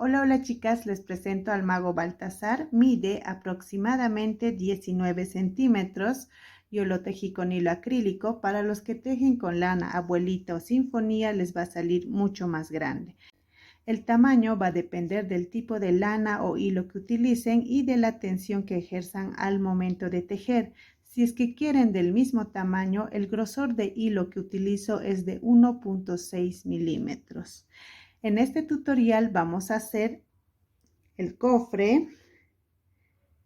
Hola, hola chicas, les presento al mago Baltasar. Mide aproximadamente 19 centímetros. Yo lo tejí con hilo acrílico. Para los que tejen con lana, abuelita o sinfonía, les va a salir mucho más grande. El tamaño va a depender del tipo de lana o hilo que utilicen y de la tensión que ejerzan al momento de tejer. Si es que quieren del mismo tamaño, el grosor de hilo que utilizo es de 1.6 milímetros. En este tutorial vamos a hacer el cofre,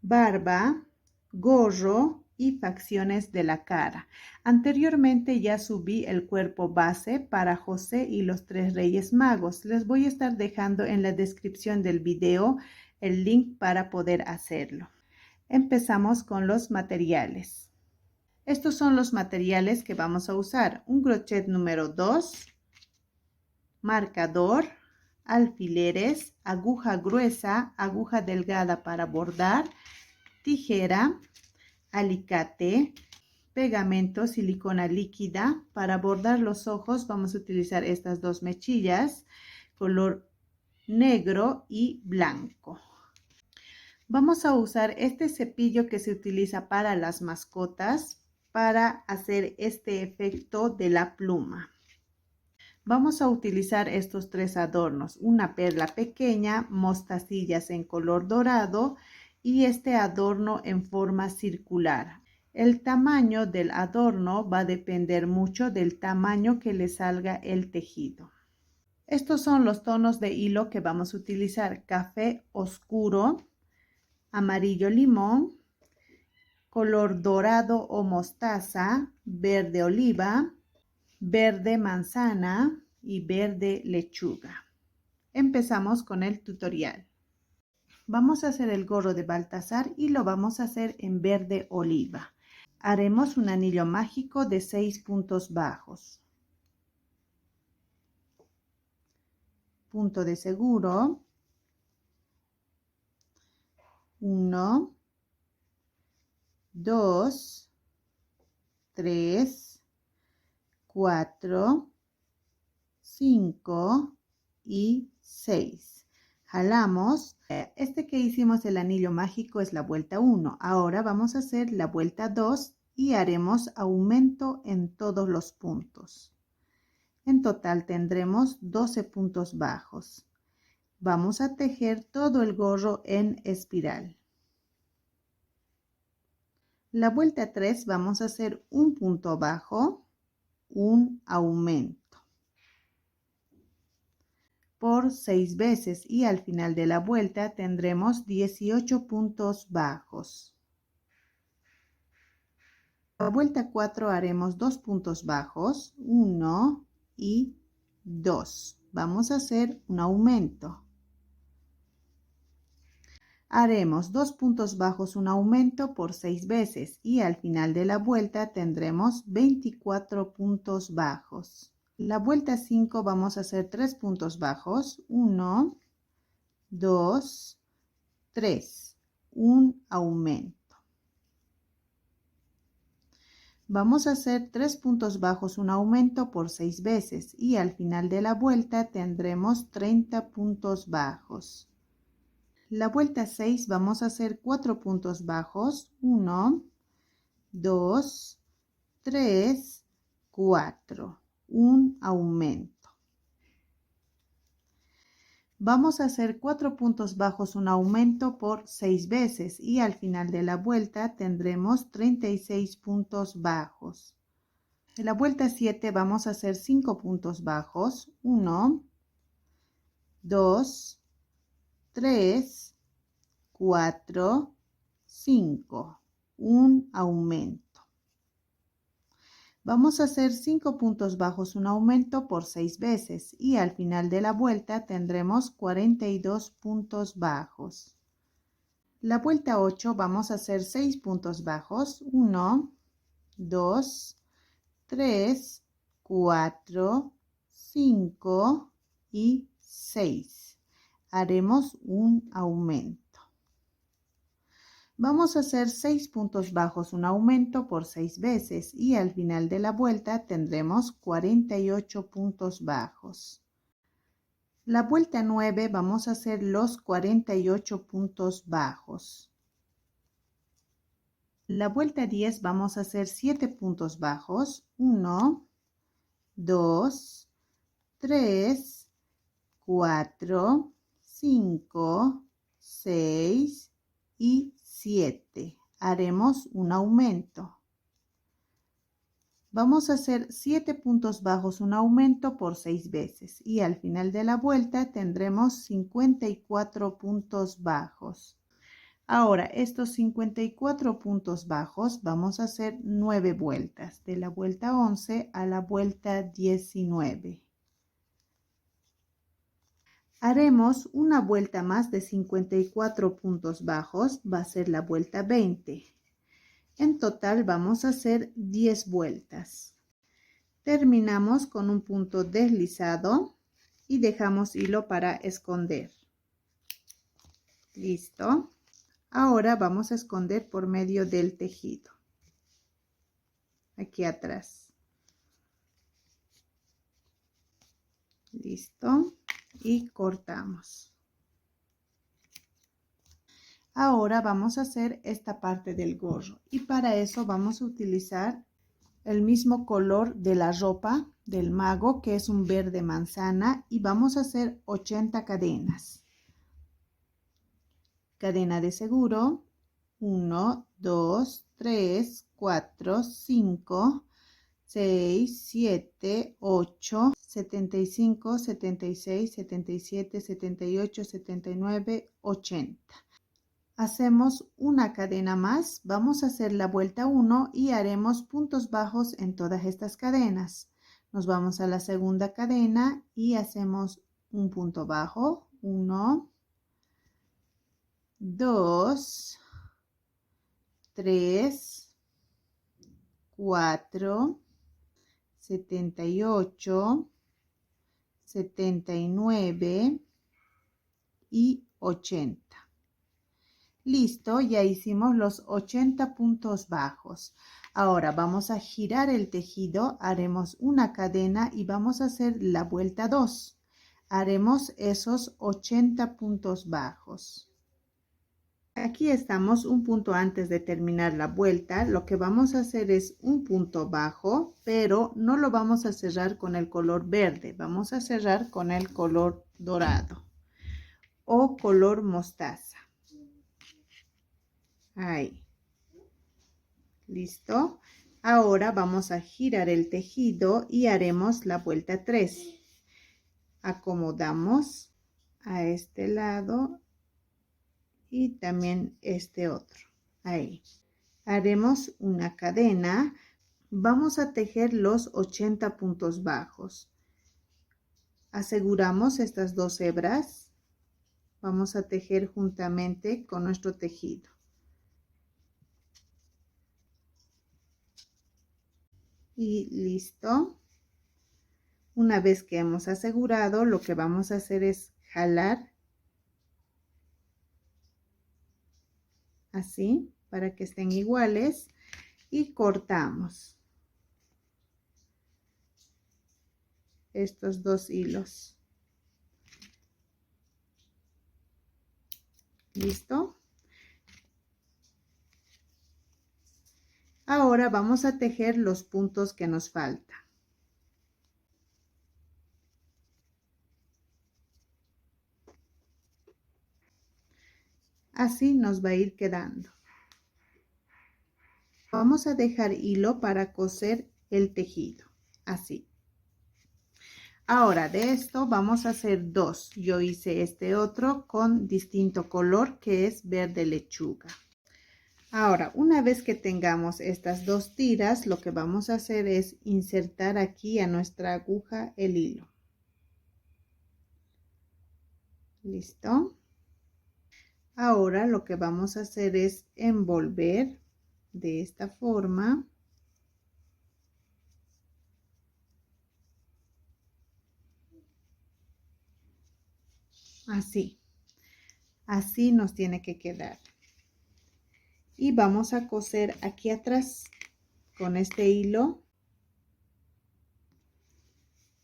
barba, gorro y facciones de la cara. Anteriormente ya subí el cuerpo base para José y los tres Reyes Magos. Les voy a estar dejando en la descripción del video el link para poder hacerlo. Empezamos con los materiales. Estos son los materiales que vamos a usar. Un crochet número 2, marcador, alfileres, aguja gruesa, aguja delgada para bordar, tijera, alicate, pegamento, silicona líquida. Para bordar los ojos vamos a utilizar estas dos mechillas, color negro y blanco. Vamos a usar este cepillo que se utiliza para las mascotas para hacer este efecto de la pluma. Vamos a utilizar estos tres adornos, una perla pequeña, mostacillas en color dorado y este adorno en forma circular. El tamaño del adorno va a depender mucho del tamaño que le salga el tejido. Estos son los tonos de hilo que vamos a utilizar: café oscuro, amarillo limón, color dorado o mostaza, verde oliva, verde manzana y verde lechuga. Empezamos con el tutorial. Vamos a hacer el gorro de Baltasar y lo vamos a hacer en verde oliva. Haremos un anillo mágico de 6 puntos bajos. Punto de seguro. 1, 2, 3, 4, 5 y 6. Jalamos. Este que hicimos el anillo mágico es la vuelta 1. Ahora vamos a hacer la vuelta 2 y haremos aumento en todos los puntos. En total tendremos 12 puntos bajos. Vamos a tejer todo el gorro en espiral. La vuelta 3 vamos a hacer un punto bajo, un aumento por 6 veces y al final de la vuelta tendremos 18 puntos bajos. La vuelta 4 haremos 2 puntos bajos, 1 y 2. Vamos a hacer un aumento. Haremos 2 puntos bajos, un aumento por 6 veces y al final de la vuelta tendremos 24 puntos bajos. La vuelta 5 vamos a hacer 3 puntos bajos, 1, 2, 3, un aumento. Vamos a hacer 3 puntos bajos, un aumento por 6 veces y al final de la vuelta tendremos 30 puntos bajos. La vuelta 6 vamos a hacer 4 puntos bajos, 1, 2, 3, 4, un aumento. Vamos a hacer 4 puntos bajos, un aumento por 6 veces y al final de la vuelta tendremos 36 puntos bajos. En la vuelta 7 vamos a hacer 5 puntos bajos, 1, 2, 3, 4, 5, un aumento. Vamos a hacer 5 puntos bajos, un aumento por 6 veces y al final de la vuelta tendremos 42 puntos bajos. La vuelta 8 vamos a hacer 6 puntos bajos, 1, 2, 3, 4, 5 y 6. Haremos un aumento. Vamos a hacer 6 puntos bajos, un aumento por 6 veces y al final de la vuelta tendremos 48 puntos bajos. La vuelta 9 vamos a hacer los 48 puntos bajos. La vuelta 10 vamos a hacer 7 puntos bajos. 1, 2, 3, 4, 5, 6 y 7. Haremos un aumento. Vamos a hacer 7 puntos bajos, un aumento por 6 veces. Y al final de la vuelta tendremos 54 puntos bajos. Ahora, estos 54 puntos bajos vamos a hacer 9 vueltas, de la vuelta 11 a la vuelta 19. Haremos una vuelta más de 54 puntos bajos, va a ser la vuelta 20. En total vamos a hacer 10 vueltas. Terminamos con un punto deslizado y dejamos hilo para esconder. Listo. Ahora vamos a esconder por medio del tejido. Aquí atrás. Listo. Y cortamos. Ahora vamos a hacer esta parte del gorro. Y para eso vamos a utilizar el mismo color de la ropa del mago, que es un verde manzana. Y vamos a hacer 80 cadenas. Cadena de seguro, 1, 2, 3, 4, 5, 6, 7, 8, 75, 76, 77, 78, 79, 80. Hacemos una cadena más, vamos a hacer la vuelta 1 y haremos puntos bajos en todas estas cadenas. Nos vamos a la segunda cadena y hacemos un punto bajo, 1, 2, 3, 4, 78, 79 y 80. Listo, ya hicimos los 80 puntos bajos. Ahora vamos a girar el tejido, haremos una cadena y vamos a hacer la vuelta 2. Haremos esos 80 puntos bajos. Aquí estamos un punto antes de terminar la vuelta. Lo que vamos a hacer es un punto bajo, pero no lo vamos a cerrar con el color verde. Vamos a cerrar con el color dorado o color mostaza. Ahí. Listo. Ahora vamos a girar el tejido y haremos la vuelta 3. Acomodamos a este lado y también este otro. Ahí. Haremos una cadena. Vamos a tejer los 80 puntos bajos. Aseguramos estas 2 hebras. Vamos a tejer juntamente con nuestro tejido. Y listo. Una vez que hemos asegurado, lo que vamos a hacer es jalar así para que estén iguales y cortamos estos 2 hilos. ¿Listo? Ahora vamos a tejer los puntos que nos faltan. Así nos va a ir quedando. Vamos a dejar hilo para coser el tejido, así. Ahora de esto vamos a hacer 2. Yo hice este otro con distinto color que es verde lechuga. Ahora, una vez que tengamos estas 2 tiras, lo que vamos a hacer es insertar aquí a nuestra aguja el hilo. ¿Listo? Ahora lo que vamos a hacer es envolver de esta forma. Así. Así nos tiene que quedar. Y vamos a coser aquí atrás con este hilo.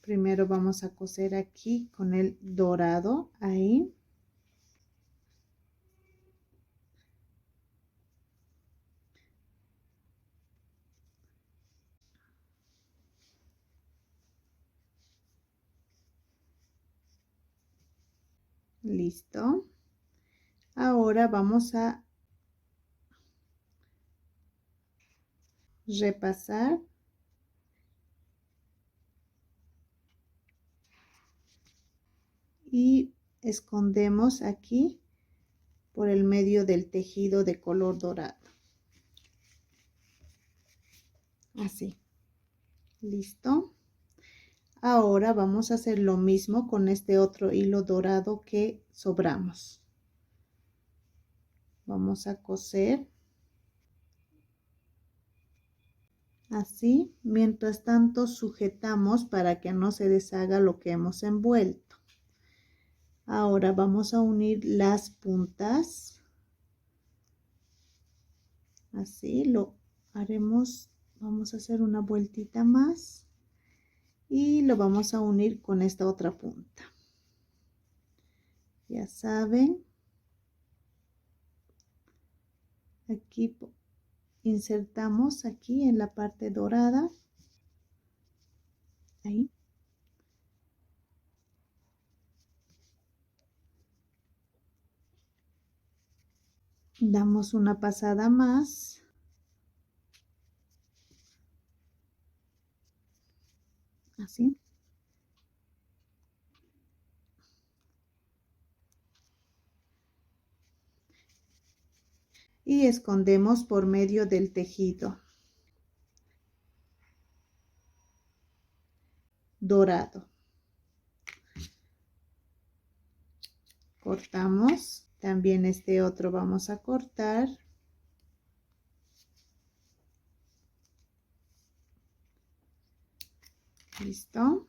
Primero vamos a coser aquí con el dorado, ahí. Listo. Ahora vamos a repasar y escondemos aquí por el medio del tejido de color dorado. Así. Listo. Ahora vamos a hacer lo mismo con este otro hilo dorado que sobramos. Vamos a coser así. Mientras tanto sujetamos para que no se deshaga lo que hemos envuelto. Ahora vamos a unir las puntas. Así lo haremos. Vamos a hacer una vueltita más. Y lo vamos a unir con esta otra punta. Ya saben. Aquí insertamos aquí en la parte dorada. Ahí. Damos una pasada más. Así. Y escondemos por medio del tejido dorado. Cortamos. También este otro vamos a cortar. Listo.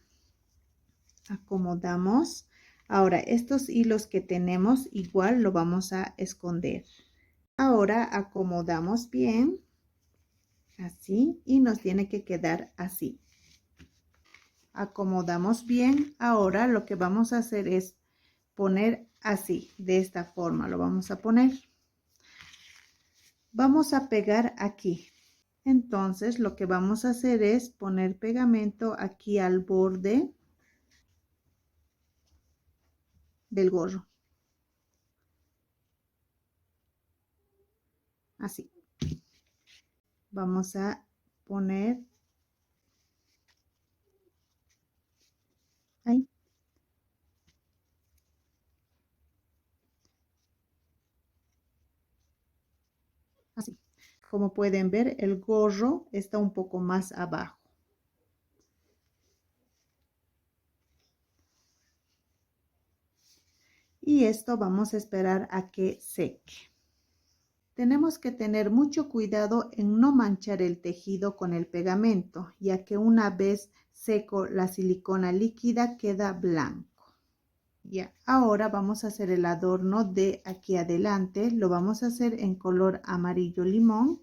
Acomodamos. Ahora estos hilos que tenemos igual lo vamos a esconder. Ahora acomodamos bien. Así. Y nos tiene que quedar así. Acomodamos bien. Ahora lo que vamos a hacer es poner así, de esta forma lo vamos a poner. Vamos a pegar aquí. Entonces lo que vamos a hacer es poner pegamento aquí al borde del gorro. Así. Vamos a poner ahí. Así. Como pueden ver, el gorro está un poco más abajo. Y esto vamos a esperar a que seque. Tenemos que tener mucho cuidado en no manchar el tejido con el pegamento, ya que una vez seco la silicona líquida queda blanco. Ya, ahora vamos a hacer el adorno de aquí adelante. Lo vamos a hacer en color amarillo limón.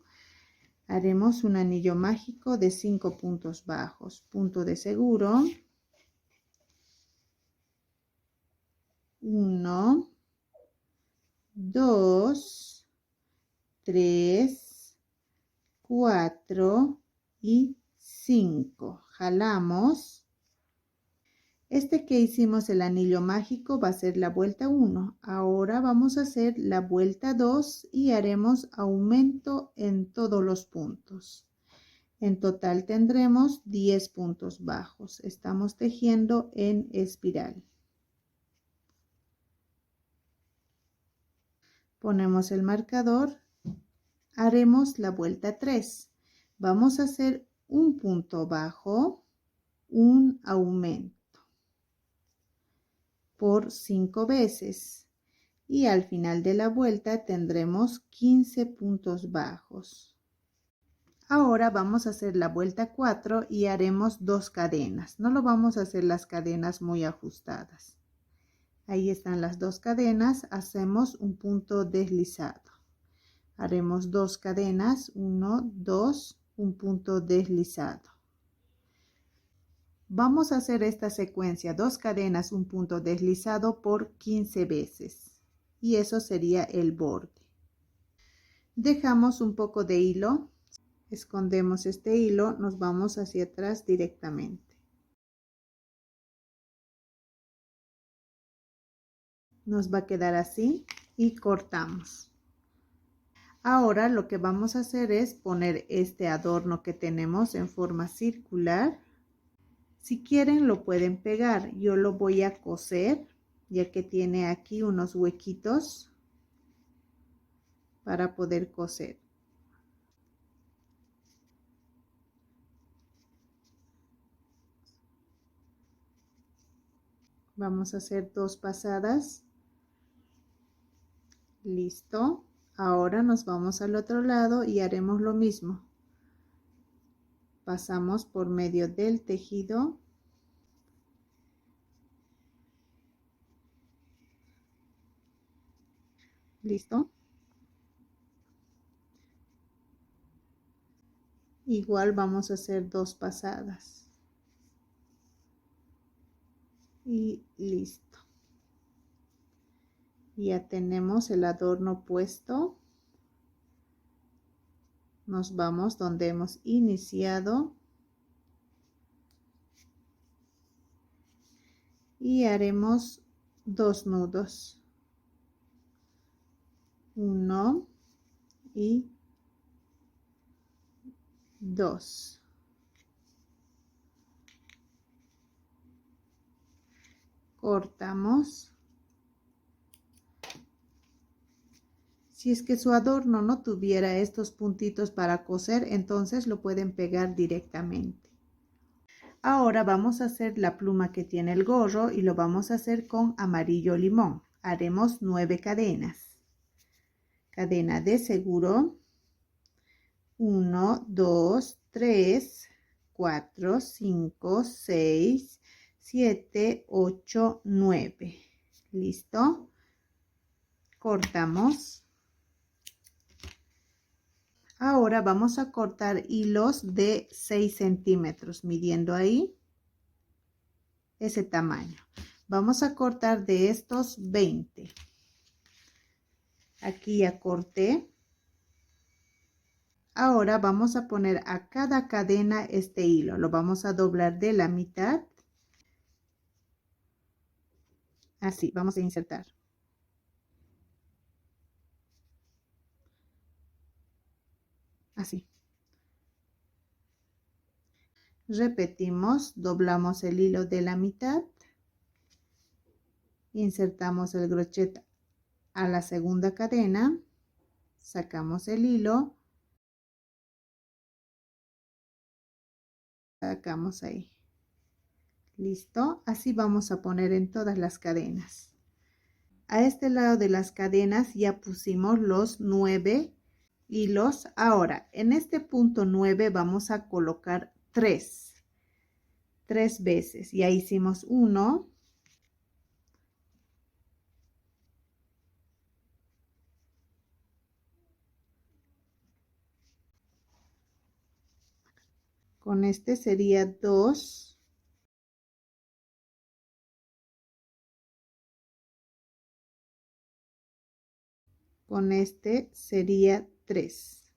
Haremos un anillo mágico de 5 puntos bajos. Punto de seguro. 1, 2, 3, 4 y 5. Jalamos. Este que hicimos el anillo mágico va a ser la vuelta 1. Ahora vamos a hacer la vuelta 2 y haremos aumento en todos los puntos. En total tendremos 10 puntos bajos. Estamos tejiendo en espiral. Ponemos el marcador. Haremos la vuelta 3. Vamos a hacer un punto bajo, un aumento por 5 veces y al final de la vuelta tendremos 15 puntos bajos. Ahora vamos a hacer la vuelta 4 y haremos 2 cadenas. No lo vamos a hacer las cadenas muy ajustadas. Ahí están las 2 cadenas. Hacemos un punto deslizado. Haremos 2 cadenas, 1, 2, un punto deslizado. Vamos a hacer esta secuencia, 2 cadenas, un punto deslizado por 15 veces. Y eso sería el borde. Dejamos un poco de hilo, escondemos este hilo, nos vamos hacia atrás directamente. Nos va a quedar así y cortamos. Ahora lo que vamos a hacer es poner este adorno que tenemos en forma circular. Si quieren lo pueden pegar, yo lo voy a coser ya que tiene aquí unos huequitos para poder coser. Vamos a hacer 2 pasadas. Listo. Ahora nos vamos al otro lado y haremos lo mismo. Pasamos por medio del tejido. Listo. Igual vamos a hacer 2 pasadas. Y listo. Ya tenemos el adorno puesto. Nos vamos donde hemos iniciado. Y haremos 2 nudos. 1 y 2. Cortamos. Si es que su adorno no tuviera estos puntitos para coser, entonces lo pueden pegar directamente. Ahora vamos a hacer la pluma que tiene el gorro y lo vamos a hacer con amarillo limón. Haremos 9 cadenas. Cadena de seguro. 1, 2, 3, 4, 5, 6, 7, 8, 9. ¿Listo? Cortamos. Ahora vamos a cortar hilos de 6 centímetros, midiendo ahí ese tamaño. Vamos a cortar de estos 20. Aquí ya corté. Ahora vamos a poner a cada cadena este hilo. Lo vamos a doblar de la mitad. Así, vamos a insertar. Así. Repetimos, doblamos el hilo de la mitad. Insertamos el crochet a la segunda cadena. Sacamos el hilo. Sacamos ahí. Listo, así vamos a poner en todas las cadenas. A este lado de las cadenas ya pusimos los 9 hilos. Ahora en este punto 9 vamos a colocar 3 veces. Ya hicimos 1, con este sería 2, con este sería 3.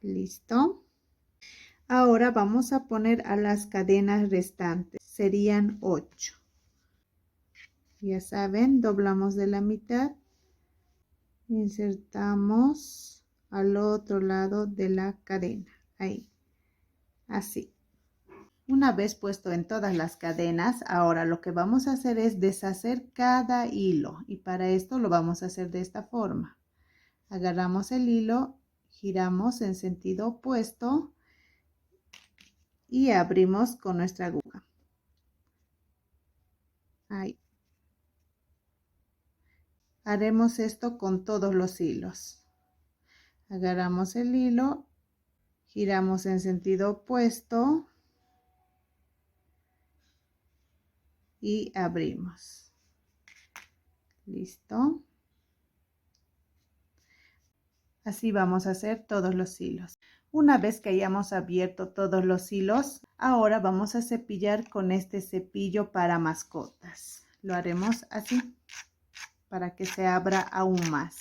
Listo. Ahora vamos a poner a las cadenas restantes, serían 8. Ya saben, doblamos de la mitad, insertamos al otro lado de la cadena, ahí, así. Una vez puesto en todas las cadenas, ahora lo que vamos a hacer es deshacer cada hilo y para esto lo vamos a hacer de esta forma. Agarramos el hilo, giramos en sentido opuesto y abrimos con nuestra aguja. Ahí. Haremos esto con todos los hilos. Agarramos el hilo, giramos en sentido opuesto y abrimos. Listo. Así vamos a hacer todos los hilos. Una vez que hayamos abierto todos los hilos, ahora vamos a cepillar con este cepillo para mascotas. Lo haremos así para que se abra aún más.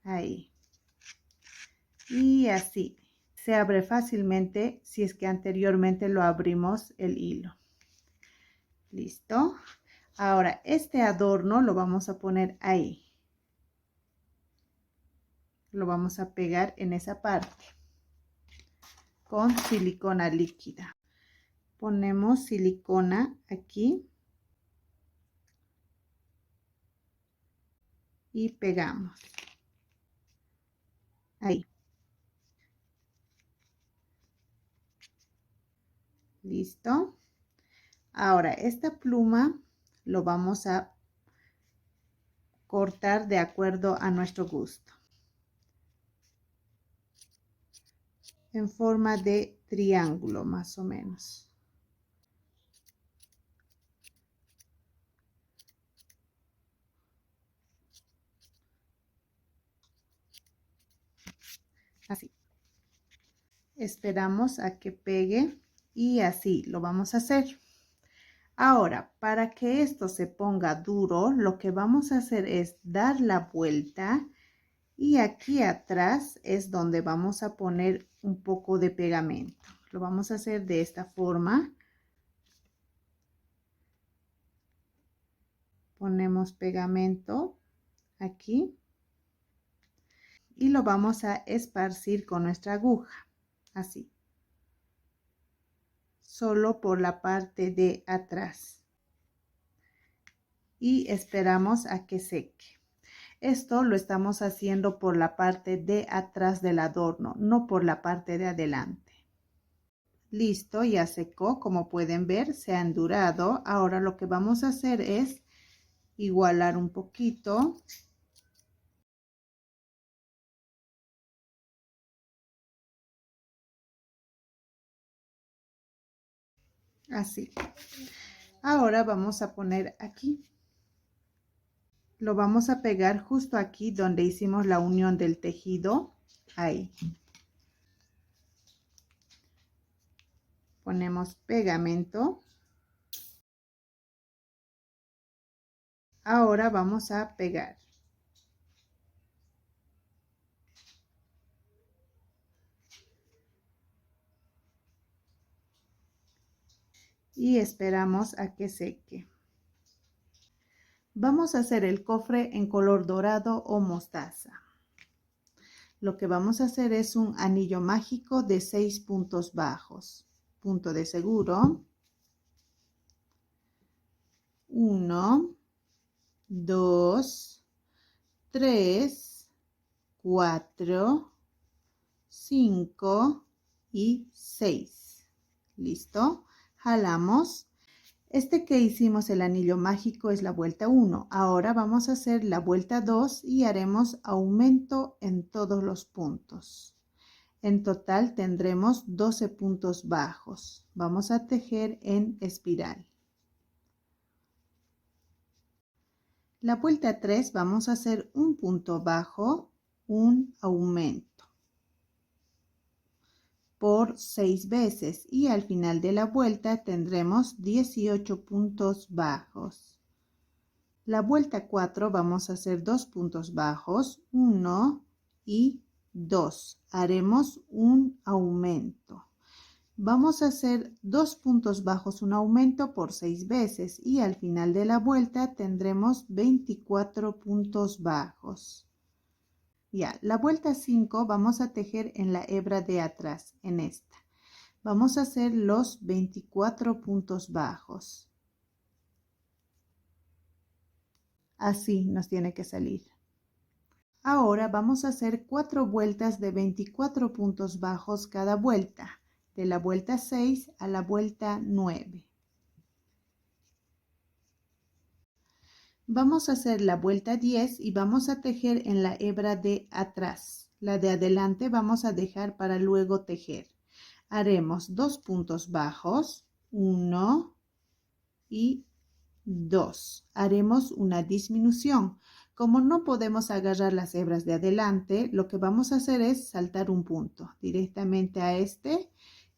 Ahí. Y así. Se abre fácilmente si es que anteriormente lo abrimos el hilo. Listo. Ahora este adorno lo vamos a poner ahí. Lo vamos a pegar en esa parte con silicona líquida. Ponemos silicona aquí y pegamos. Ahí. Listo. Ahora esta pluma lo vamos a cortar de acuerdo a nuestro gusto. En forma de triángulo más o menos. Así. Esperamos a que pegue y así lo vamos a hacer. Ahora, para que esto se ponga duro, lo que vamos a hacer es dar la vuelta y aquí atrás es donde vamos a poner un poco de pegamento. Lo vamos a hacer de esta forma. Ponemos pegamento aquí y lo vamos a esparcir con nuestra aguja, así. Solo por la parte de atrás. Y esperamos a que seque. Esto lo estamos haciendo por la parte de atrás del adorno, no por la parte de adelante. Listo, ya secó, como pueden ver, se ha endurado. Ahora lo que vamos a hacer es igualar un poquito. Así. Ahora vamos a poner aquí. Lo vamos a pegar justo aquí donde hicimos la unión del tejido. Ahí. Ponemos pegamento. Ahora vamos a pegar. Y esperamos a que seque. Vamos a hacer el cofre en color dorado o mostaza. Lo que vamos a hacer es un anillo mágico de 6 puntos bajos. Punto de seguro. 1, 2, 3, 4, 5 y 6. ¿Listo? Jalamos. Este que hicimos el anillo mágico es la vuelta 1. Ahora vamos a hacer la vuelta 2 y haremos aumento en todos los puntos. En total tendremos 12 puntos bajos. Vamos a tejer en espiral. La vuelta 3 vamos a hacer un punto bajo, un aumento por 6 veces y al final de la vuelta tendremos 18 puntos bajos. La vuelta 4 vamos a hacer 2 puntos bajos, 1 y 2. Haremos un aumento. Vamos a hacer 2 puntos bajos, un aumento por 6 veces y al final de la vuelta tendremos 24 puntos bajos. Ya, la vuelta 5 vamos a tejer en la hebra de atrás, en esta. Vamos a hacer los 24 puntos bajos. Así nos tiene que salir. Ahora vamos a hacer 4 vueltas de 24 puntos bajos cada vuelta, de la vuelta 6 a la vuelta 9. Vamos a hacer la vuelta 10 y vamos a tejer en la hebra de atrás. La de adelante vamos a dejar para luego tejer. Haremos 2 puntos bajos, 1 y 2. Haremos una disminución. Como no podemos agarrar las hebras de adelante, lo que vamos a hacer es saltar un punto directamente a este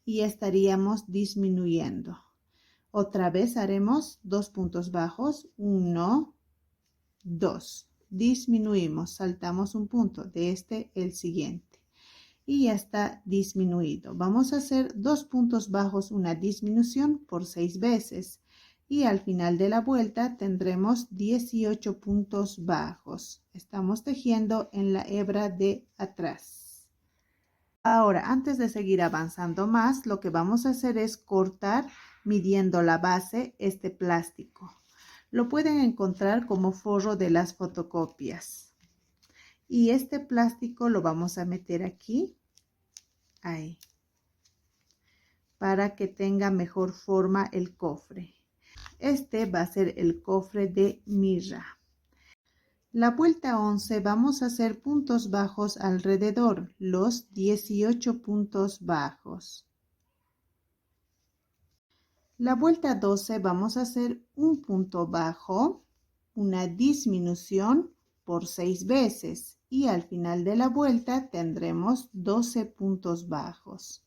y estaríamos disminuyendo. Otra vez haremos 2 puntos bajos, 1, 2. Disminuimos, saltamos un punto de este el siguiente y ya está disminuido. Vamos a hacer 2 puntos bajos, una disminución por 6 veces. Y al final de la vuelta tendremos 18 puntos bajos. Estamos tejiendo en la hebra de atrás. Ahora, antes de seguir avanzando más, lo que vamos a hacer es cortar midiendo la base este plástico. Lo pueden encontrar como forro de las fotocopias. Y este plástico lo vamos a meter aquí, ahí, para que tenga mejor forma el cofre. Este va a ser el cofre de mirra. La vuelta 11 vamos a hacer puntos bajos alrededor, los 18 puntos bajos. La vuelta 12 vamos a hacer un punto bajo, una disminución por 6 veces y al final de la vuelta tendremos 12 puntos bajos.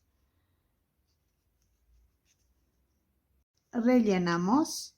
Rellenamos.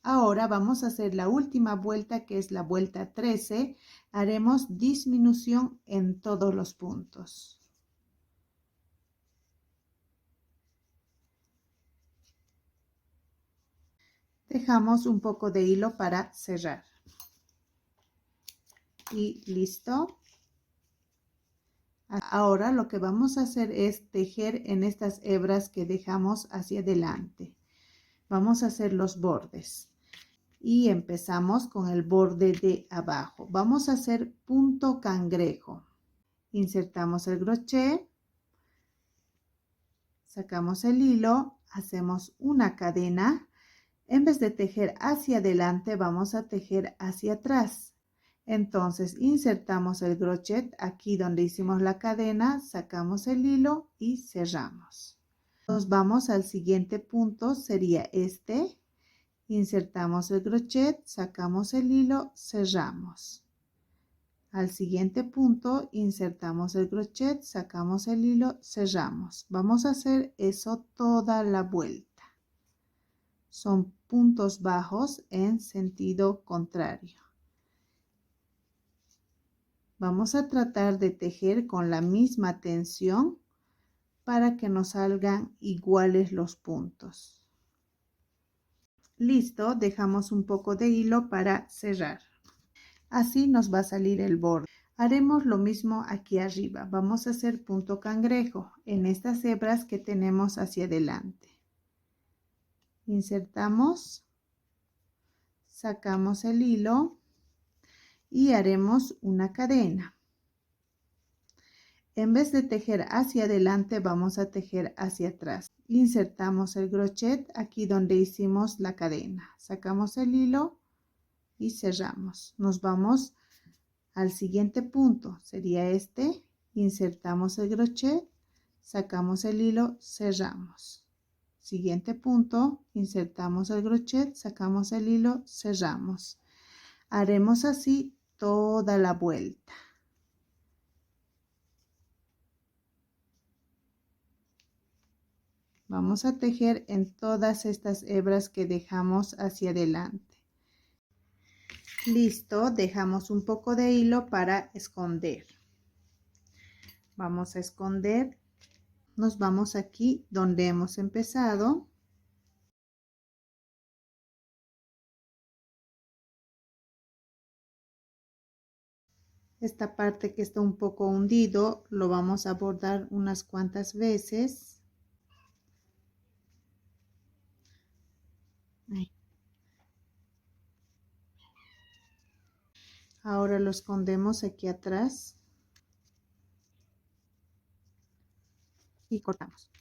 Ahora vamos a hacer la última vuelta, que es la vuelta 13. Haremos disminución en todos los puntos. Dejamos un poco de hilo para cerrar. Y listo. Ahora lo que vamos a hacer es tejer en estas hebras que dejamos hacia adelante. Vamos a hacer los bordes. Y empezamos con el borde de abajo. Vamos a hacer punto cangrejo. Insertamos el crochet, sacamos el hilo, hacemos una cadena. En vez de tejer hacia adelante, vamos a tejer hacia atrás. Entonces insertamos el crochet aquí donde hicimos la cadena, sacamos el hilo y cerramos. Nos vamos al siguiente punto, sería este. Insertamos el crochet, sacamos el hilo, cerramos. Al siguiente punto, insertamos el crochet, sacamos el hilo, cerramos. Vamos a hacer eso toda la vuelta. Son puntos bajos en sentido contrario. Vamos a tratar de tejer con la misma tensión para que nos salgan iguales los puntos. Listo, dejamos un poco de hilo para cerrar. Así nos va a salir el borde. Haremos lo mismo aquí arriba. Vamos a hacer punto cangrejo en estas hebras que tenemos hacia adelante. Insertamos, sacamos el hilo y haremos una cadena. En vez de tejer hacia adelante, vamos a tejer hacia atrás. Insertamos el crochet aquí donde hicimos la cadena. Sacamos el hilo y cerramos. Nos vamos al siguiente punto, sería este. Insertamos el crochet, sacamos el hilo, cerramos. Siguiente punto, insertamos el crochet, sacamos el hilo, cerramos. Haremos así toda la vuelta. Vamos a tejer en todas estas hebras que dejamos hacia adelante. Listo, dejamos un poco de hilo para esconder. Vamos a esconder. Nos vamos aquí donde hemos empezado. Esta parte que está un poco hundido lo vamos a bordar unas cuantas veces. Ahora lo escondemos aquí atrás y cortamos.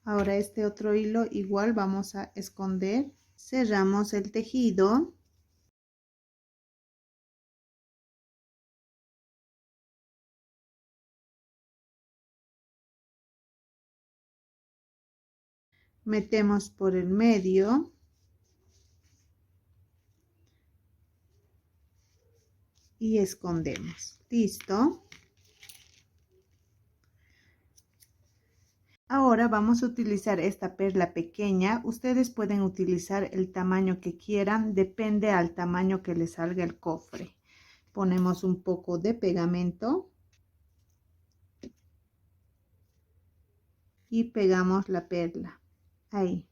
Ahora este otro hilo igual vamos a esconder. Cerramos el tejido. Metemos por el medio. Y escondemos. Listo. Ahora vamos a utilizar esta perla pequeña. Ustedes pueden utilizar el tamaño que quieran, depende al tamaño que les salga el cofre. Ponemos un poco de pegamento y pegamos la perla. Ahí.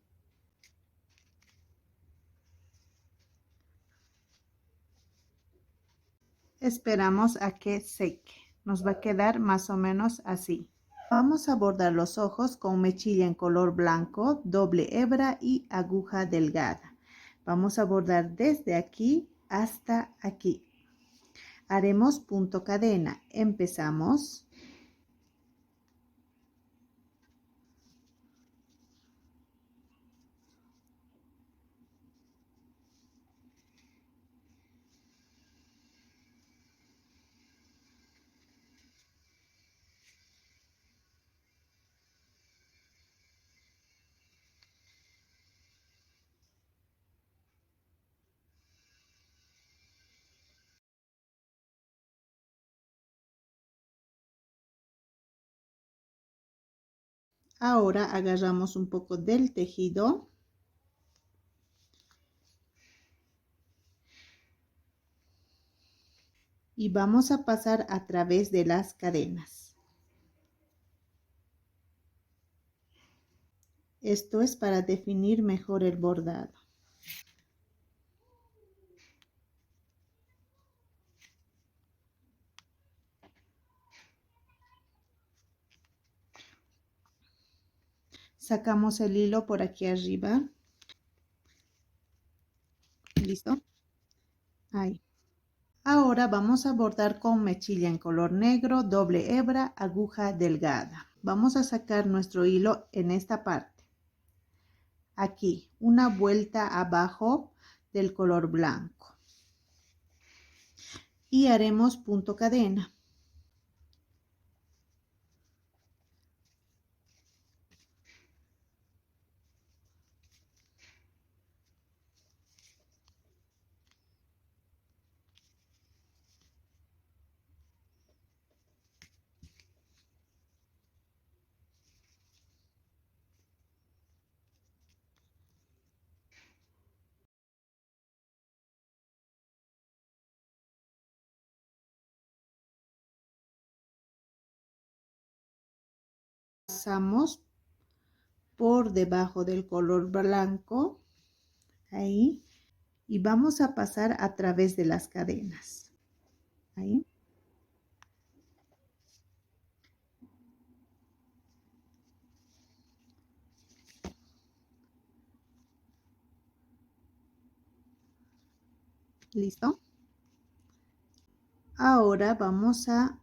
Esperamos a que seque. Nos va a quedar más o menos así. Vamos a bordar los ojos con mechilla en color blanco, doble hebra y aguja delgada. Vamos a bordar desde aquí hasta aquí. Haremos punto cadena. Empezamos. Ahora agarramos un poco del tejido y vamos a pasar a través de las cadenas. Esto es para definir mejor el bordado. Sacamos el hilo por aquí arriba. ¿Listo? Ahí. Ahora vamos a bordar con mechilla en color negro, doble hebra, aguja delgada. Vamos a sacar nuestro hilo en esta parte. Aquí, una vuelta abajo del color blanco. Y haremos punto cadena. Pasamos por debajo del color blanco, ahí, y vamos a pasar a través de las cadenas, ahí. ¿Listo? Ahora vamos a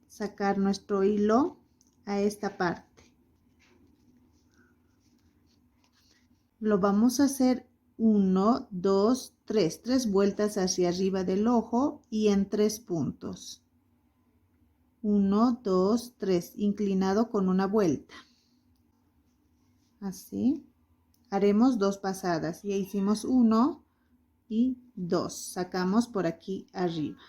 sacar nuestro hilo a esta parte. Lo vamos a hacer 1, 2, 3 vueltas hacia arriba del ojo y en 3 puntos. 1, 2, 3, inclinado con una vuelta. Así. Haremos 2 pasadas. Ya hicimos 1 y 2. Sacamos por aquí arriba.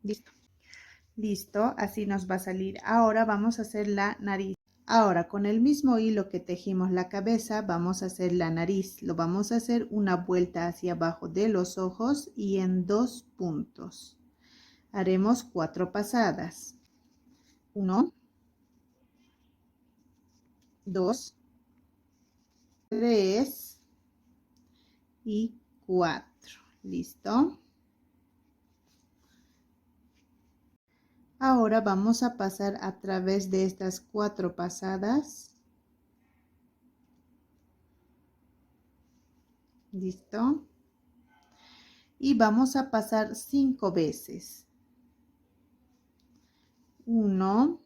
Listo. Listo, así nos va a salir. Ahora vamos a hacer la nariz. Ahora con el mismo hilo que tejimos la cabeza vamos a hacer la nariz. Lo vamos a hacer una vuelta hacia abajo de los ojos y en 2 puntos. Haremos 4 pasadas. 1, 2, 3 y 4. ¿Listo? Ahora vamos a pasar a través de estas 4 pasadas ¿Listo? Y vamos a pasar 5 veces. 1,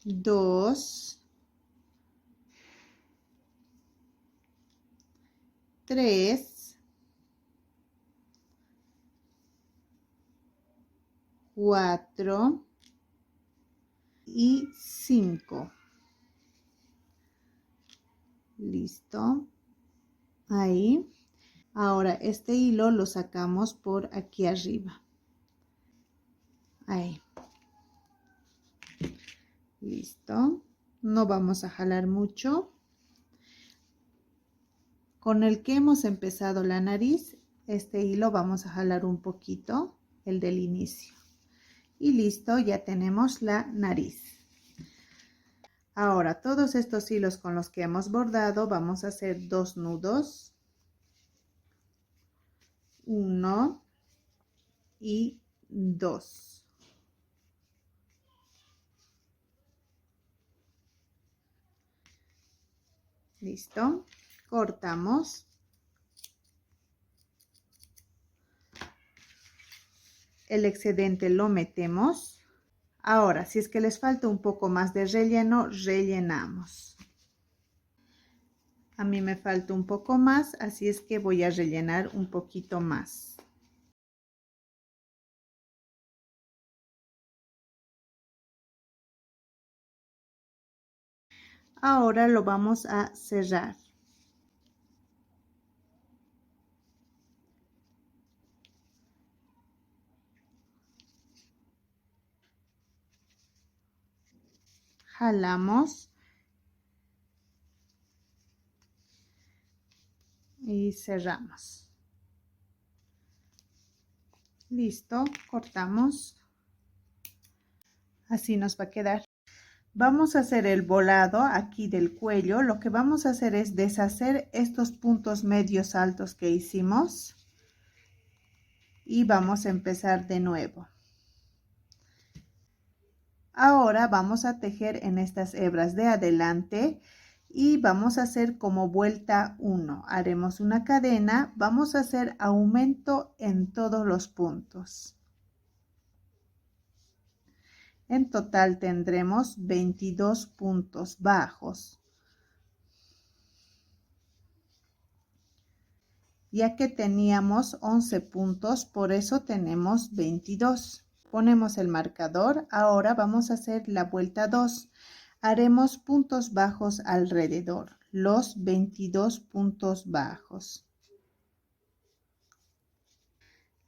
2, 3, 4 y 5. Listo. Ahí. Ahora este hilo lo sacamos por aquí arriba. Ahí. Listo. No vamos a jalar mucho. Con el que hemos empezado la nariz, este hilo vamos a jalar un poquito, el del inicio. Y listo, ya tenemos la nariz. Ahora, todos estos hilos con los que hemos bordado, vamos a hacer 2 nudos. 1 y 2. Listo. Cortamos. El excedente lo metemos. Ahora, si es que les falta un poco más de relleno, rellenamos. A mí me falta un poco más, así es que voy a rellenar un poquito más. Ahora lo vamos a cerrar. Jalamos y cerramos. Listo, cortamos. Así nos va a quedar. Vamos a hacer el volado aquí del cuello. Lo que vamos a hacer es deshacer estos puntos medios altos que hicimos. Y vamos a empezar de nuevo. Ahora vamos a tejer en estas hebras de adelante y vamos a hacer como vuelta 1. Haremos una cadena, vamos a hacer aumento en todos los puntos. En total tendremos 22 puntos bajos. Ya que teníamos 11 puntos, por eso tenemos 22. Ponemos el marcador, ahora vamos a hacer la vuelta 2. Haremos puntos bajos alrededor, los 22 puntos bajos.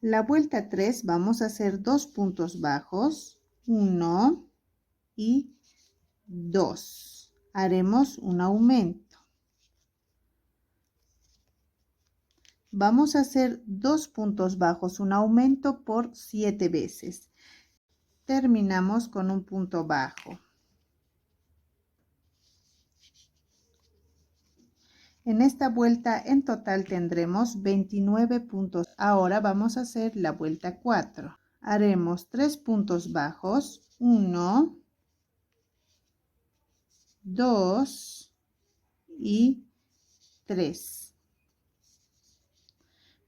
La vuelta 3 vamos a hacer 2 puntos bajos, 1 y 2. Haremos un aumento. Vamos a hacer 2 puntos bajos, un aumento por 7 veces. Terminamos con un punto bajo. En esta vuelta en total tendremos 29 puntos. Ahora vamos a hacer la vuelta 4. Haremos 3 puntos bajos, 1, 2 y 3.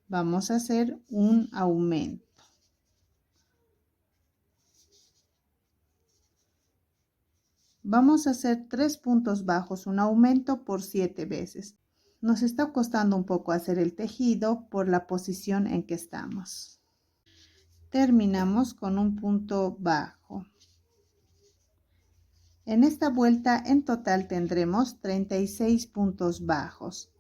Vamos a hacer un aumento. Vamos a hacer 3 puntos bajos, un aumento por 7 veces. Nos está costando un poco hacer el tejido por la posición en que estamos. Terminamos con un punto bajo. En esta vuelta en total tendremos 36 puntos bajos.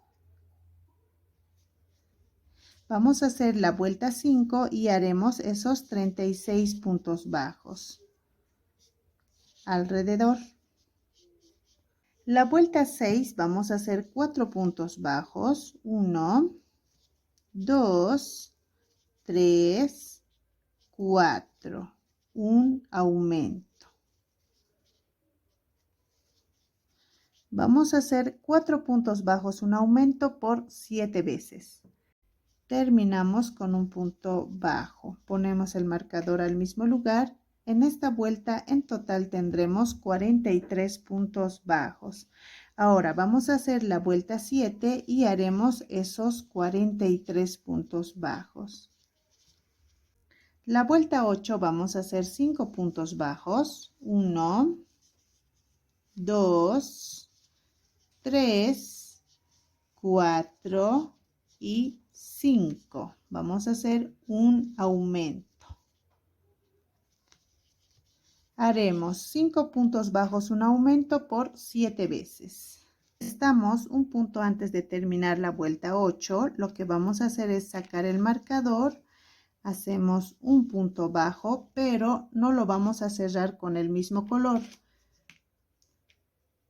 Vamos a hacer la vuelta 5 y haremos esos 36 puntos bajos alrededor. La vuelta 6 vamos a hacer 4 puntos bajos, 1, 2, 3, 4, un aumento. Vamos a hacer 4 puntos bajos, un aumento por 7 veces. Terminamos con un punto bajo. Ponemos el marcador al mismo lugar En esta vuelta en total tendremos 43 puntos bajos. Ahora vamos a hacer la vuelta 7 y haremos esos 43 puntos bajos. La vuelta 8 vamos a hacer 5 puntos bajos. 1, 2, 3, 4 y 5. Vamos a hacer un aumento. Haremos 5 puntos bajos, un aumento por 7 veces. Estamos un punto antes de terminar la vuelta 8. Lo que vamos a hacer es sacar el marcador. Hacemos un punto bajo, pero no lo vamos a cerrar con el mismo color.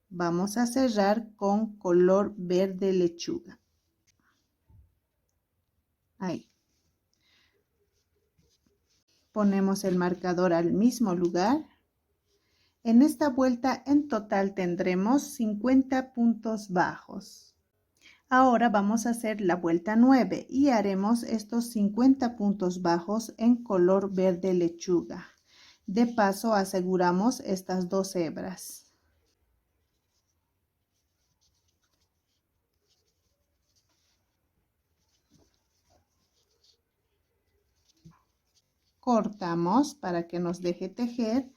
Vamos a cerrar con color verde lechuga. Ahí. Ponemos el marcador al mismo lugar. En esta vuelta en total tendremos 50 puntos bajos. Ahora vamos a hacer la vuelta 9 y haremos estos 50 puntos bajos en color verde lechuga. De paso aseguramos estas 2 hebras. Cortamos para que nos deje tejer.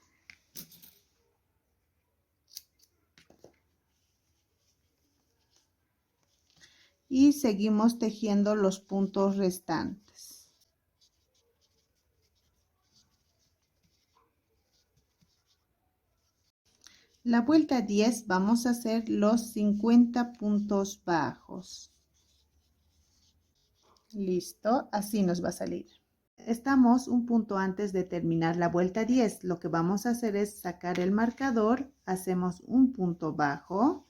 Y seguimos tejiendo los puntos restantes. La vuelta 10 vamos a hacer los 50 puntos bajos. Listo, así nos va a salir. Estamos un punto antes de terminar la vuelta 10. Lo que vamos a hacer es sacar el marcador, hacemos un punto bajo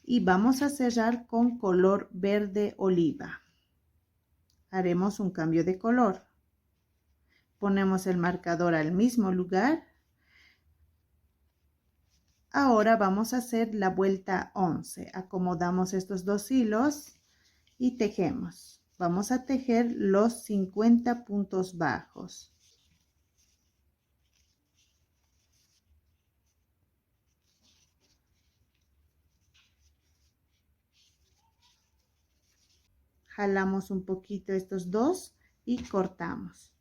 y vamos a cerrar con color verde oliva. Haremos un cambio de color. Ponemos el marcador al mismo lugar. Ahora vamos a hacer la vuelta 11. Acomodamos estos 2 hilos y tejemos. Vamos a tejer los 50 puntos bajos. Jalamos un poquito estos dos y cortamos.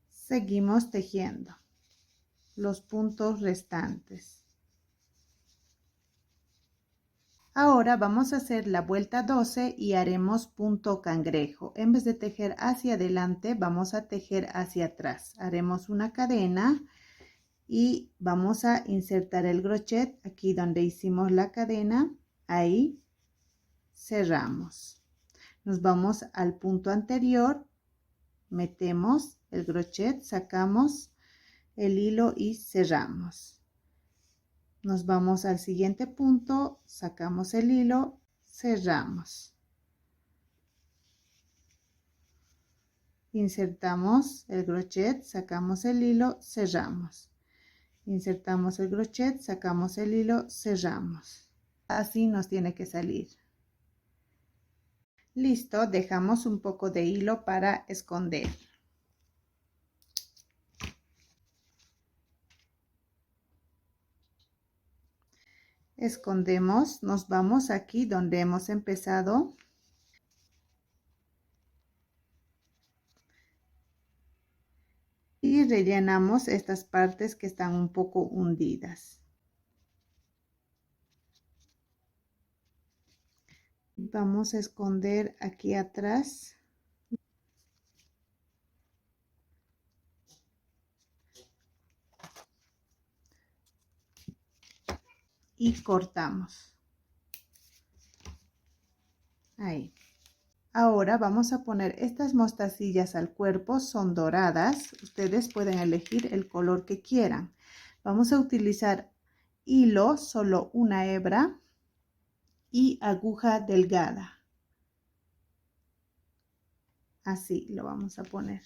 Seguimos tejiendo los puntos restantes. Ahora vamos a hacer la vuelta 12 y haremos punto cangrejo. En vez de tejer hacia adelante, vamos a tejer hacia atrás. Haremos una cadena y vamos a insertar el crochet aquí donde hicimos la cadena. Ahí cerramos. Nos vamos al punto anterior, metemos el crochet, sacamos el hilo y cerramos. Nos vamos al siguiente punto, sacamos el hilo, cerramos. Insertamos el crochet, sacamos el hilo, cerramos. Insertamos el crochet, sacamos el hilo, cerramos. Así nos tiene que salir. Listo, dejamos un poco de hilo para esconder. Escondemos, nos vamos aquí donde hemos empezado. Y rellenamos estas partes que están un poco hundidas. Vamos a esconder aquí atrás. Y cortamos. Ahí. Ahora vamos a poner estas mostacillas al cuerpo, son doradas. Ustedes pueden elegir el color que quieran. Vamos a utilizar hilo, solo una hebra y aguja delgada. Así lo vamos a poner.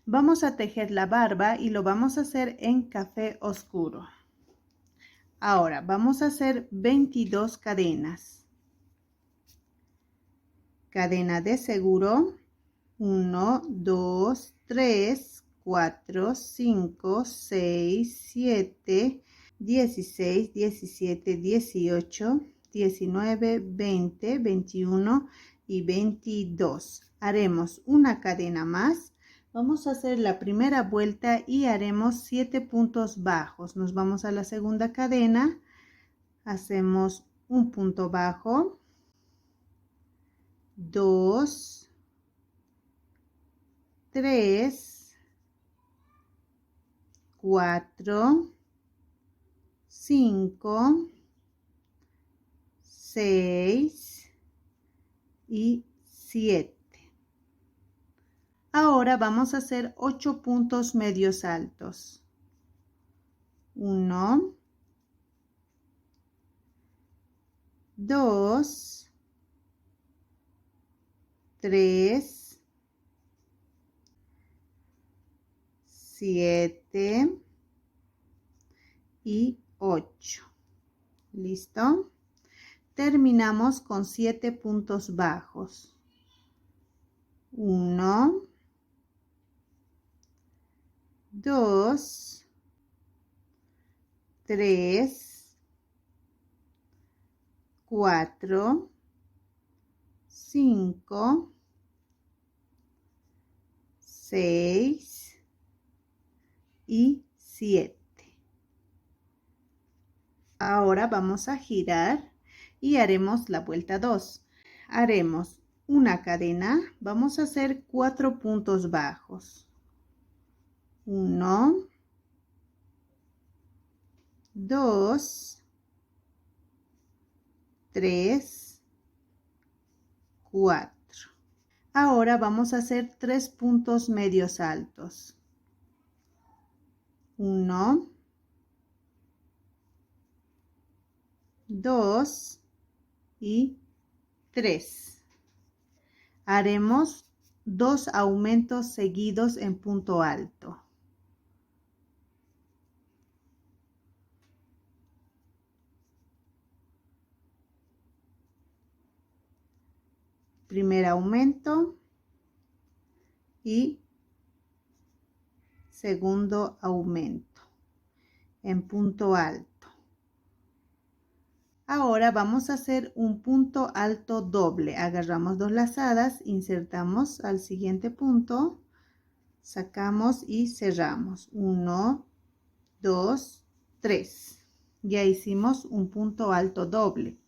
Vamos a tejer la barba y lo vamos a hacer en café oscuro. Ahora vamos a hacer 22 cadenas. Cadena de seguro, 1, 2, 3, 4, 5, 6, 7, 16, 17, 18, 19, 20, 21 y 22. Haremos una cadena más. Vamos a hacer la primera vuelta y haremos 7 puntos bajos. Nos vamos a la segunda cadena, hacemos un punto bajo, 2, 3, 4, 5, 6 y 7. Ahora vamos a hacer 8 puntos medios altos. 1, 2, 3, 7 y 8. ¿Listo? Terminamos con 7 puntos bajos. 1, 2, 3, 4, 5, 6 y 7. Ahora vamos a girar y haremos la vuelta 2. Haremos una cadena, vamos a hacer 4 puntos bajos. 1, 2, 3, 4. Ahora vamos a hacer 3 puntos medios altos. 1, 2 y 3. Haremos 2 aumentos seguidos en punto alto. Primer aumento y segundo aumento en punto alto. Ahora vamos a hacer un punto alto doble. Agarramos 2 lazadas, insertamos al siguiente punto, sacamos y cerramos. 1, 2, 3. Ya hicimos un punto alto doble.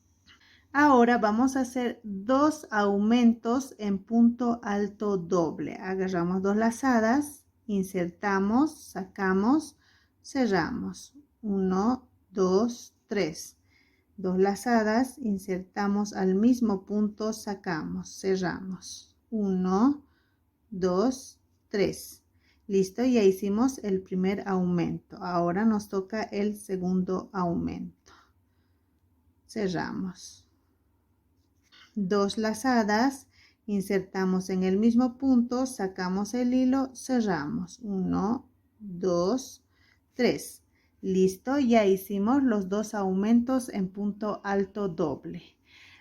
Ahora vamos a hacer 2 aumentos en punto alto doble. Agarramos 2 lazadas, insertamos, sacamos, cerramos. 1, 2, 3. 2 lazadas, insertamos al mismo punto, sacamos, cerramos. 1, 2, 3. Listo, ya hicimos el primer aumento. Ahora nos toca el segundo aumento. Cerramos. 2 lazadas, insertamos en el mismo punto, sacamos el hilo, cerramos. 1, 2, 3. Listo, ya hicimos los 2 aumentos en punto alto doble.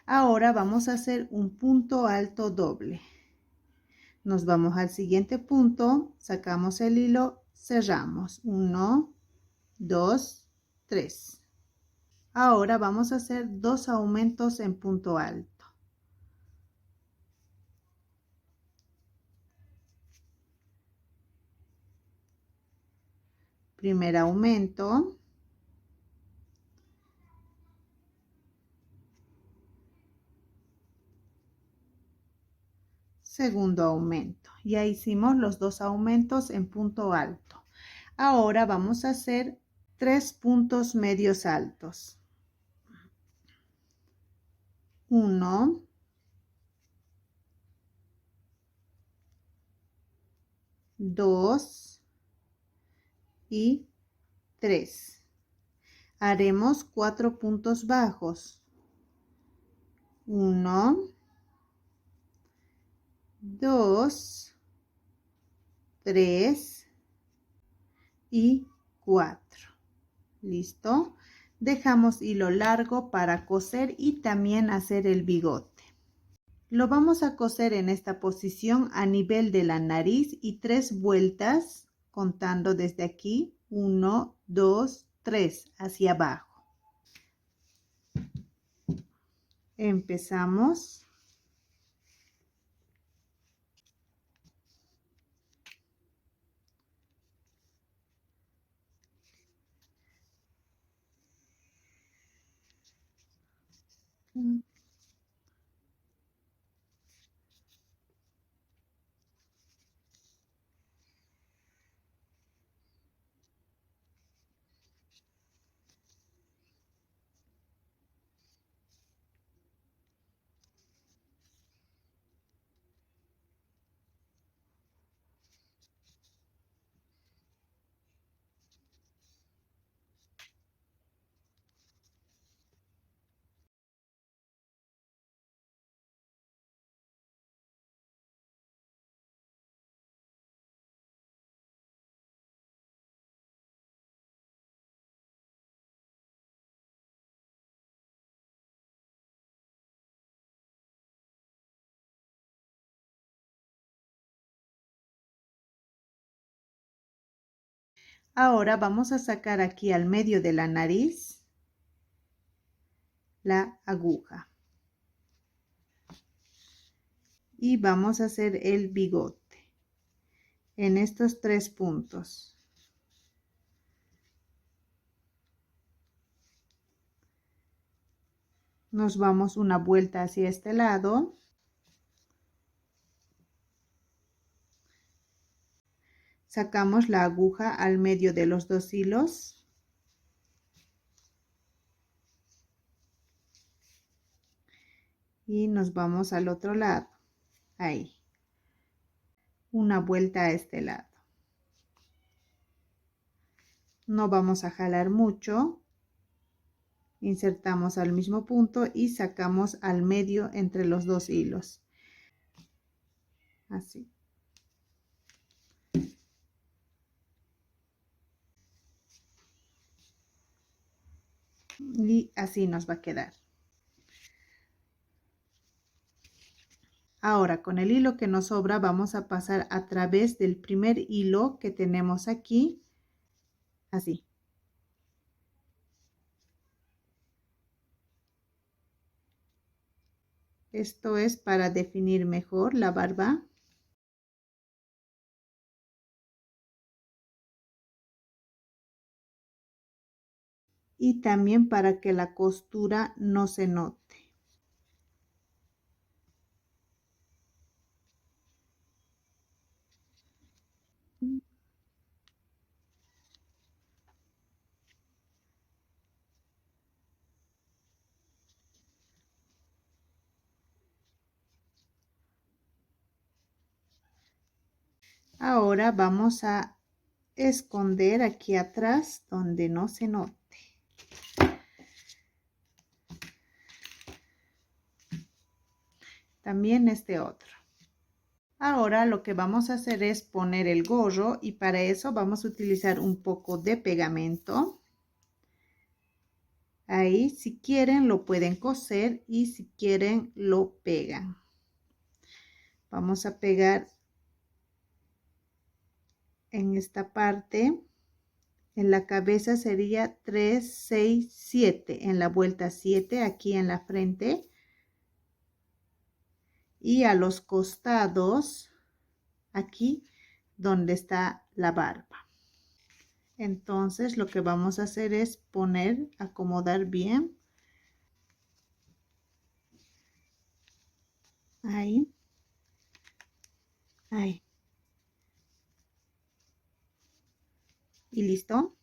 Ahora vamos a hacer un punto alto doble. Nos vamos al siguiente punto, sacamos el hilo, cerramos. 1, 2, 3. Ahora vamos a hacer 2 aumentos en punto alto. Primer aumento. Segundo aumento. Ya hicimos los 2 aumentos en punto alto. Ahora vamos a hacer 3 puntos medios altos. 1, 2 y 3. Haremos 4 puntos bajos. 1, 2, 3 y 4. ¿Listo? Dejamos hilo largo para coser y también hacer el bigote. Lo vamos a coser en esta posición a nivel de la nariz y 3 vueltas contando desde aquí. 1, 2, 3 hacia abajo. Empezamos. Ahora vamos a sacar aquí al medio de la nariz la aguja. Y vamos a hacer el bigote en estos 3 puntos. Nos vamos una vuelta hacia este lado. Sacamos la aguja al medio de los 2 hilos. Y nos vamos al otro lado. Ahí. Una vuelta a este lado. No vamos a jalar mucho. Insertamos al mismo punto y sacamos al medio entre los 2 hilos. Así. Y así nos va a quedar. Ahora con el hilo que nos sobra vamos a pasar a través del primer hilo que tenemos aquí. Así. Esto es para definir mejor la barba. Y también para que la costura no se note. Ahora vamos a esconder aquí atrás donde no se note. También este otro. Ahora lo que vamos a hacer es poner el gorro y para eso vamos a utilizar un poco de pegamento. Ahí, si quieren, lo pueden coser y si quieren, lo pegan. Vamos a pegar en esta parte. En la cabeza sería 3, 6, 7. En la vuelta 7, aquí en la frente. Y a los costados, aquí donde está la barba. Entonces lo que vamos a hacer es poner, acomodar bien. Ahí. Ahí. Y listo.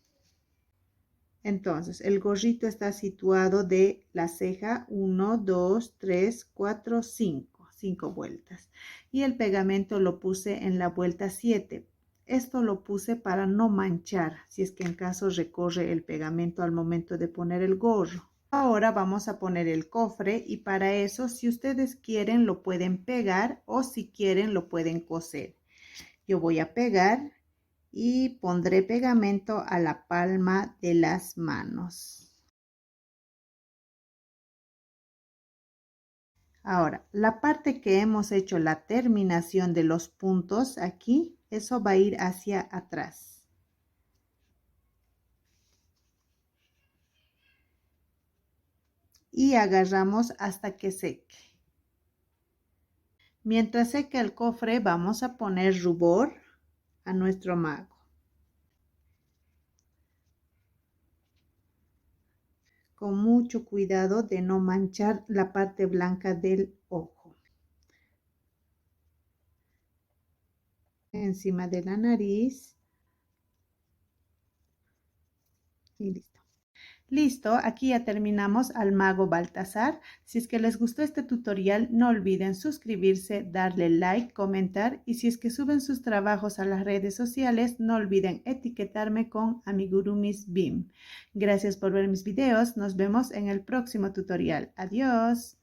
Entonces el gorrito está situado de la ceja 1, 2, 3, 4, 5. 5 vueltas. Y el pegamento lo puse en la vuelta 7. Esto lo puse para no manchar, si es que en caso recorre el pegamento al momento de poner el gorro. Ahora vamos a poner el cofre y para eso, si ustedes quieren, lo pueden pegar o si quieren, lo pueden coser. Yo voy a pegar y pondré pegamento a la palma de las manos. Ahora, la parte que hemos hecho la terminación de los puntos aquí, eso va a ir hacia atrás. Y agarramos hasta que seque. Mientras seque el cofre, vamos a poner rubor a nuestro mago. Con mucho cuidado de no manchar la parte blanca del ojo. Encima de la nariz. Y listo. Listo, aquí ya terminamos al mago Baltasar. Si es que les gustó este tutorial, no olviden suscribirse, darle like, comentar y si es que suben sus trabajos a las redes sociales, no olviden etiquetarme con Amigurumis BIM. Gracias por ver mis videos, nos vemos en el próximo tutorial. Adiós.